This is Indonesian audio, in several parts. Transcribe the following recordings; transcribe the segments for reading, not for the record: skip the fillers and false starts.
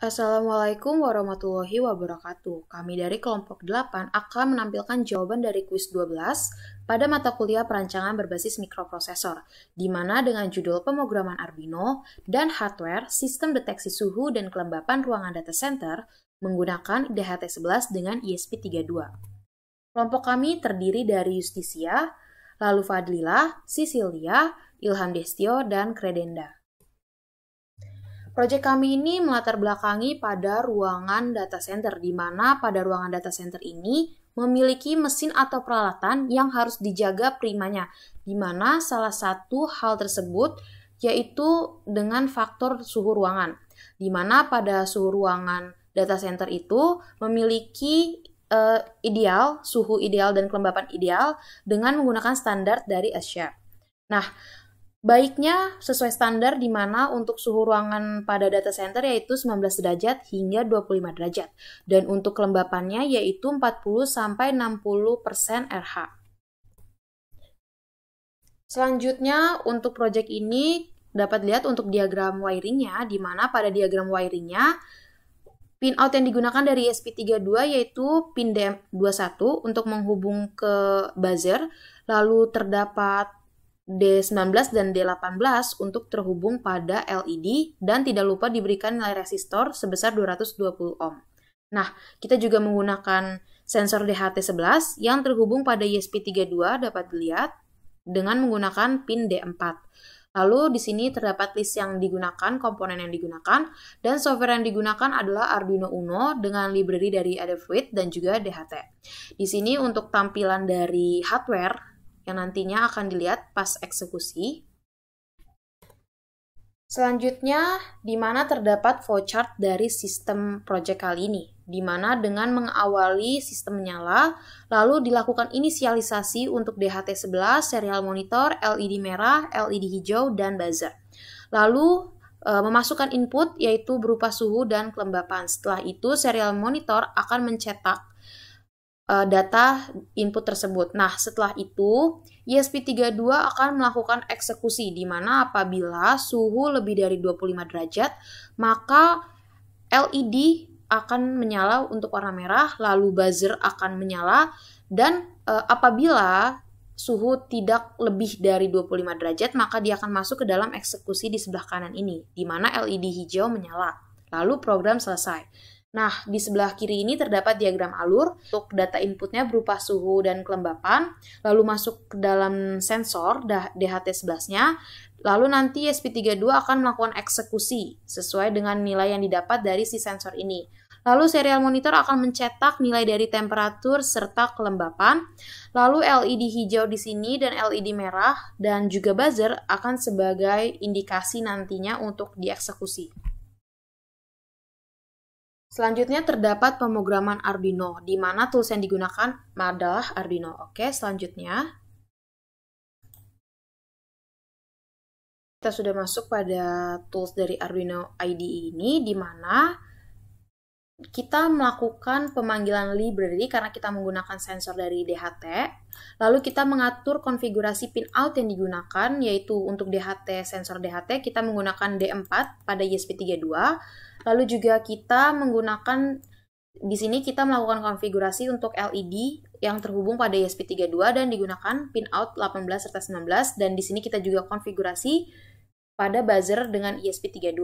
Assalamualaikum warahmatullahi wabarakatuh. Kami dari kelompok 8 akan menampilkan jawaban dari kuis 12 pada mata kuliah perancangan berbasis mikroprosesor, di mana dengan judul pemrograman Arduino dan hardware sistem deteksi suhu dan kelembapan ruangan data center menggunakan DHT11 dengan ESP32. Kelompok kami terdiri dari Justisia, lalu Fadlila, Sisilia, Ilham Destio, dan Kredenda. Proyek kami ini melatar belakangi pada ruangan data center, di mana pada ruangan data center ini memiliki mesin atau peralatan yang harus dijaga primanya, di mana salah satu hal tersebut yaitu dengan faktor suhu ruangan, di mana pada suhu ruangan data center itu memiliki suhu ideal dan kelembapan ideal dengan menggunakan standar dari ASHA. Nah, baiknya sesuai standar di mana untuk suhu ruangan pada data center yaitu 19 derajat hingga 25 derajat. Dan untuk kelembapannya yaitu 40-60% RH. Selanjutnya untuk project ini dapat lihat untuk diagram wiringnya, di mana pada diagram wiringnya pin out yang digunakan dari ESP32 yaitu pin D21 untuk menghubung ke buzzer, lalu terdapat D19 dan D18 untuk terhubung pada LED dan tidak lupa diberikan nilai resistor sebesar 220 ohm. Nah, kita juga menggunakan sensor DHT11 yang terhubung pada ESP32 dapat dilihat dengan menggunakan pin D4. Lalu di sini terdapat list yang digunakan, komponen yang digunakan, dan software yang digunakan adalah Arduino Uno dengan library dari Adafruit dan juga DHT. Di sini untuk tampilan dari hardware yang nantinya akan dilihat pas eksekusi. Selanjutnya, di mana terdapat flowchart dari sistem project kali ini, di mana dengan mengawali sistem menyala, lalu dilakukan inisialisasi untuk DHT11, serial monitor, LED merah, LED hijau, dan buzzer. Lalu, memasukkan input yaitu berupa suhu dan kelembapan. Setelah itu, serial monitor akan mencetak data input tersebut. Nah, setelah itu, ESP32 akan melakukan eksekusi, di mana apabila suhu lebih dari 25 derajat, maka LED akan menyala untuk warna merah, lalu buzzer akan menyala, dan apabila suhu tidak lebih dari 25 derajat, maka dia akan masuk ke dalam eksekusi di sebelah kanan ini, di mana LED hijau menyala. Lalu program selesai. Nah, di sebelah kiri ini terdapat diagram alur untuk data inputnya berupa suhu dan kelembapan, lalu masuk ke dalam sensor DHT11-nya, lalu nanti ESP32 akan melakukan eksekusi sesuai dengan nilai yang didapat dari si sensor ini. Lalu serial monitor akan mencetak nilai dari temperatur serta kelembapan, lalu LED hijau di sini dan LED merah dan juga buzzer akan sebagai indikasi nantinya untuk dieksekusi. Selanjutnya terdapat pemrograman Arduino, di mana tools yang digunakan adalah Arduino. Oke, selanjutnya kita sudah masuk pada tools dari Arduino IDE ini, di mana kita melakukan pemanggilan library karena kita menggunakan sensor dari DHT. Lalu kita mengatur konfigurasi pin out yang digunakan, yaitu untuk DHT, sensor DHT, kita menggunakan D4 pada ESP32. Lalu juga kita menggunakan, di sini kita melakukan konfigurasi untuk LED yang terhubung pada ESP32 dan digunakan pin out 18 serta 19, dan di sini kita juga konfigurasi pada buzzer dengan ESP32.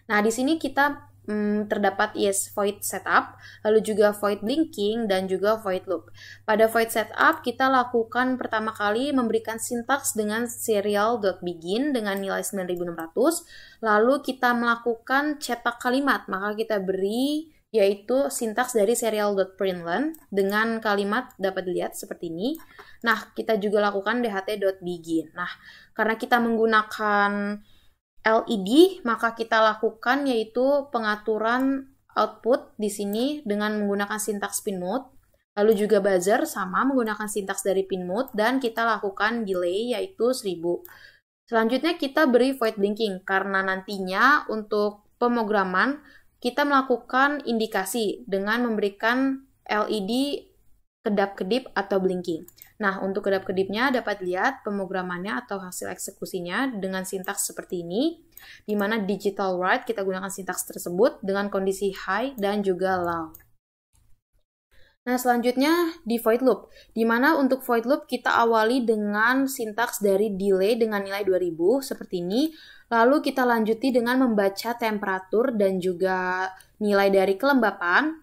Nah, di sini kita terdapat void setup, lalu juga void blinking, dan juga void loop. Pada void setup, kita lakukan pertama kali memberikan sintaks dengan serial.begin dengan nilai 9600, lalu kita melakukan cetak kalimat, maka kita beri yaitu sintaks dari serial.println dengan kalimat dapat dilihat seperti ini. Nah, kita juga lakukan dht.begin. Nah, karena kita menggunakan LED, maka kita lakukan yaitu pengaturan output di sini dengan menggunakan sintaks pin mode. Lalu juga buzzer sama menggunakan sintaks dari pin mode dan kita lakukan delay yaitu 1000. Selanjutnya kita beri void blinking karena nantinya untuk pemrograman kita melakukan indikasi dengan memberikan LED kedap-kedip atau blinking. Nah, untuk kedap-kedipnya dapat lihat pemrogramannya atau hasil eksekusinya dengan sintaks seperti ini, di mana digital write kita gunakan sintaks tersebut dengan kondisi high dan juga low. Nah, selanjutnya di void loop, di mana untuk void loop kita awali dengan sintaks dari delay dengan nilai 2000 seperti ini, lalu kita lanjuti dengan membaca temperatur dan juga nilai dari kelembapan.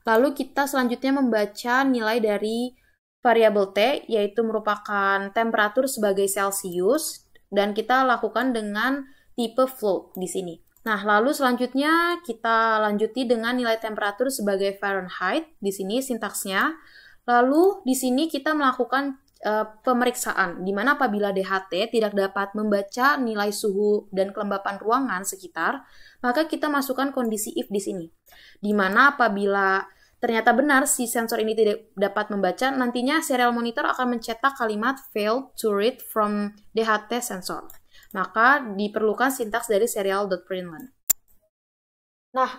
Lalu kita selanjutnya membaca nilai dari variabel T, yaitu merupakan temperatur sebagai Celsius, dan kita lakukan dengan tipe float di sini. Nah, lalu selanjutnya kita lanjuti dengan nilai temperatur sebagai Fahrenheit, di sini sintaksnya. Lalu di sini kita melakukan pemeriksaan, di mana apabila DHT tidak dapat membaca nilai suhu dan kelembapan ruangan sekitar, maka kita masukkan kondisi if di sini. Di mana apabila ternyata benar si sensor ini tidak dapat membaca, nantinya serial monitor akan mencetak kalimat failed to read from DHT sensor. Maka diperlukan sintaks dari serial.println. Nah,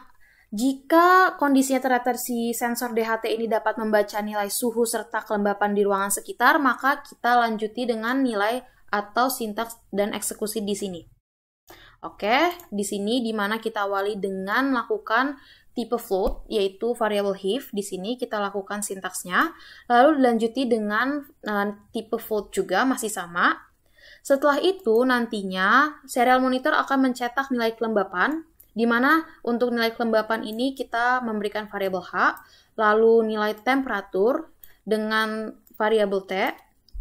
jika kondisinya ternyata si sensor DHT ini dapat membaca nilai suhu serta kelembapan di ruangan sekitar, maka kita lanjuti dengan nilai atau sintaks dan eksekusi di sini. Oke, di sini di mana kita awali dengan melakukan tipe float, yaitu variable Hive. Di sini kita lakukan sintaksnya, lalu dilanjuti dengan tipe float juga, masih sama. Setelah itu, nantinya serial monitor akan mencetak nilai kelembapan, di mana untuk nilai kelembapan ini kita memberikan variabel H, lalu nilai temperatur dengan variabel T,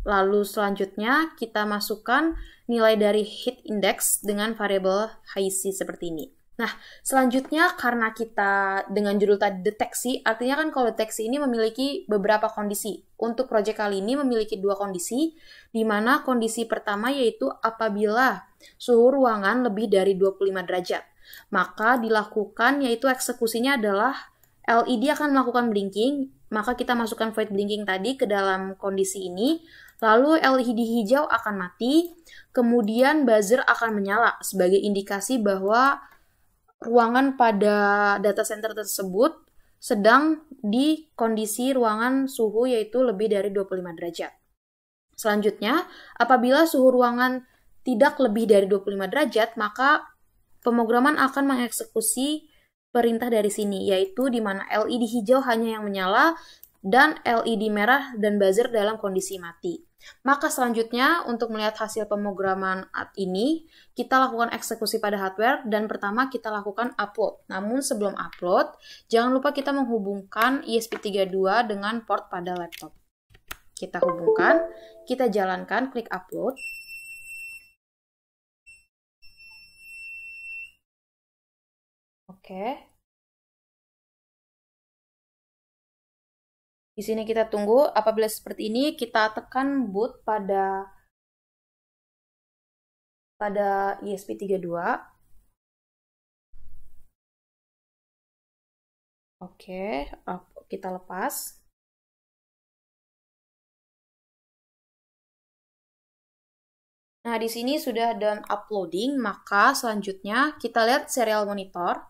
lalu selanjutnya kita masukkan nilai dari heat index dengan variabel HIC seperti ini. Nah, selanjutnya karena kita dengan judul tadi deteksi, artinya kan kalau deteksi ini memiliki beberapa kondisi. Untuk proyek kali ini memiliki dua kondisi, di mana kondisi pertama yaitu apabila suhu ruangan lebih dari 25 derajat. Maka dilakukan yaitu eksekusinya adalah LED akan melakukan blinking, maka kita masukkan void blinking tadi ke dalam kondisi ini, lalu LED hijau akan mati, kemudian buzzer akan menyala sebagai indikasi bahwa ruangan pada data center tersebut sedang di kondisi ruangan suhu yaitu lebih dari 25 derajat. Selanjutnya, apabila suhu ruangan tidak lebih dari 25 derajat, maka pemrograman akan mengeksekusi perintah dari sini, yaitu di mana LED hijau hanya yang menyala dan LED merah dan buzzer dalam kondisi mati. Maka selanjutnya untuk melihat hasil pemrograman ini, kita lakukan eksekusi pada hardware dan pertama kita lakukan upload. Namun sebelum upload, jangan lupa kita menghubungkan ESP32 dengan port pada laptop. Kita hubungkan, kita jalankan, klik upload. Oke. Di sini kita tunggu, apabila seperti ini kita tekan boot pada ESP32. Oke, kita lepas. Nah, di sini sudah done uploading, maka selanjutnya kita lihat serial monitor.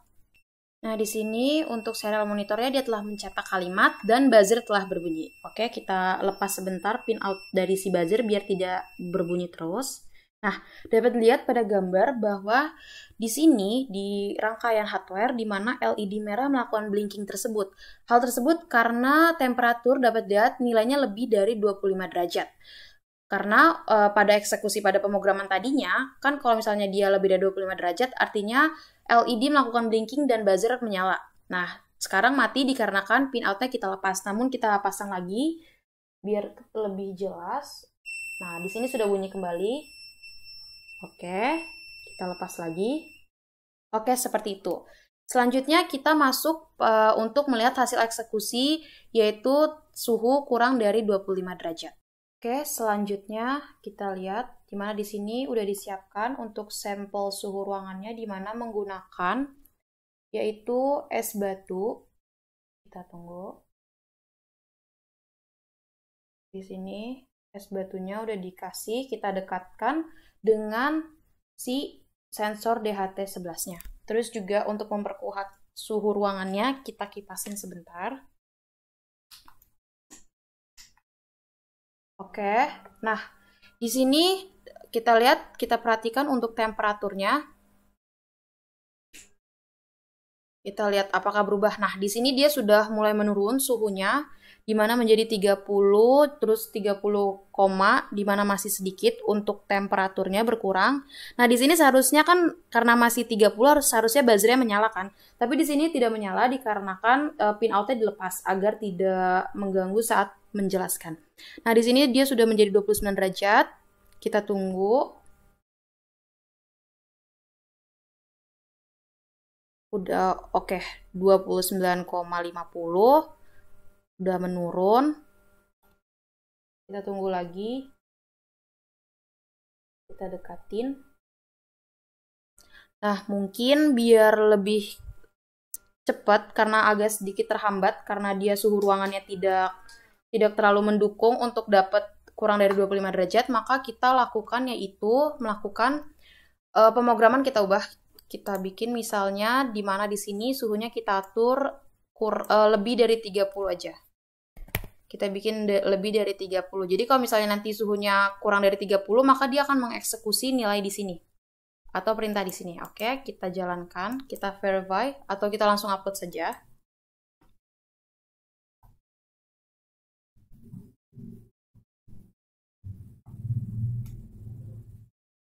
Nah, di sini untuk serial monitornya dia telah mencetak kalimat dan buzzer telah berbunyi. Oke, kita lepas sebentar pin out dari si buzzer biar tidak berbunyi terus. Nah, dapat dilihat pada gambar bahwa di sini di rangkaian hardware di mana LED merah melakukan blinking tersebut. Hal tersebut karena temperatur dapat dilihat nilainya lebih dari 25 derajat. Karena pada eksekusi pada pemrograman tadinya, kan kalau misalnya dia lebih dari 25 derajat, artinya LED melakukan blinking dan buzzer menyala. Nah, sekarang mati dikarenakan pin outnya kita lepas. Namun kita pasang lagi biar lebih jelas. Nah, di sini sudah bunyi kembali. Oke, kita lepas lagi. Oke, seperti itu. Selanjutnya kita masuk untuk melihat hasil eksekusi, yaitu suhu kurang dari 25 derajat. Oke, selanjutnya kita lihat di mana di sini udah disiapkan untuk sampel suhu ruangannya di mana menggunakan yaitu es batu. Kita tunggu. Di sini es batunya udah dikasih, kita dekatkan dengan si sensor DHT11-nya. Terus juga untuk memperkuat suhu ruangannya kita kipasin sebentar. Oke. Nah, di sini kita lihat, kita perhatikan untuk temperaturnya. Kita lihat apakah berubah. Nah, di sini dia sudah mulai menurun suhunya, di mana menjadi 30, terus 30, di mana masih sedikit untuk temperaturnya berkurang. Nah, di sini seharusnya kan karena masih 30 seharusnya buzzernya menyala kan. Tapi di sini tidak menyala dikarenakan pin outnya dilepas agar tidak mengganggu saat menjelaskan. Nah, di sini dia sudah menjadi 29 derajat. Kita tunggu. Udah oke, 29,50. Udah menurun. Kita tunggu lagi. Kita dekatin. Nah, mungkin biar lebih cepat karena agak sedikit terhambat karena dia suhu ruangannya tidak terlalu mendukung untuk dapat kurang dari 25 derajat, maka kita lakukan yaitu melakukan pemrograman. Kita ubah, kita bikin misalnya di mana di sini suhunya kita atur lebih dari 30 aja. Kita bikin lebih dari 30. Jadi kalau misalnya nanti suhunya kurang dari 30, maka dia akan mengeksekusi nilai di sini atau perintah di sini. Oke, kita jalankan, kita verify atau kita langsung upload saja.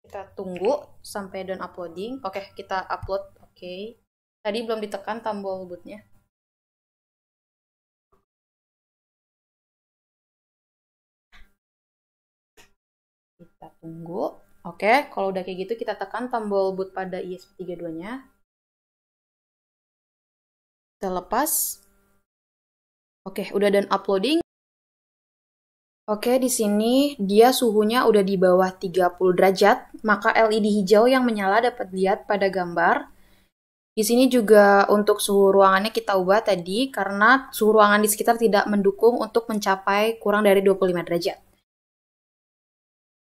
Kita tunggu sampai done uploading. Oke, kita upload. Oke. Tadi belum ditekan tombol bootnya. Kita tunggu. Oke, kalau udah kayak gitu kita tekan tombol boot pada ESP32-nya. Kita lepas. Oke, udah done uploading. Oke, di sini dia suhunya udah di bawah 30 derajat, maka LED hijau yang menyala dapat dilihat pada gambar. Di sini juga untuk suhu ruangannya kita ubah tadi karena suhu ruangan di sekitar tidak mendukung untuk mencapai kurang dari 25 derajat.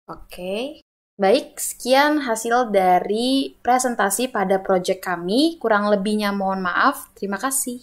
Oke. Baik, sekian hasil dari presentasi pada proyek kami. Kurang lebihnya mohon maaf. Terima kasih.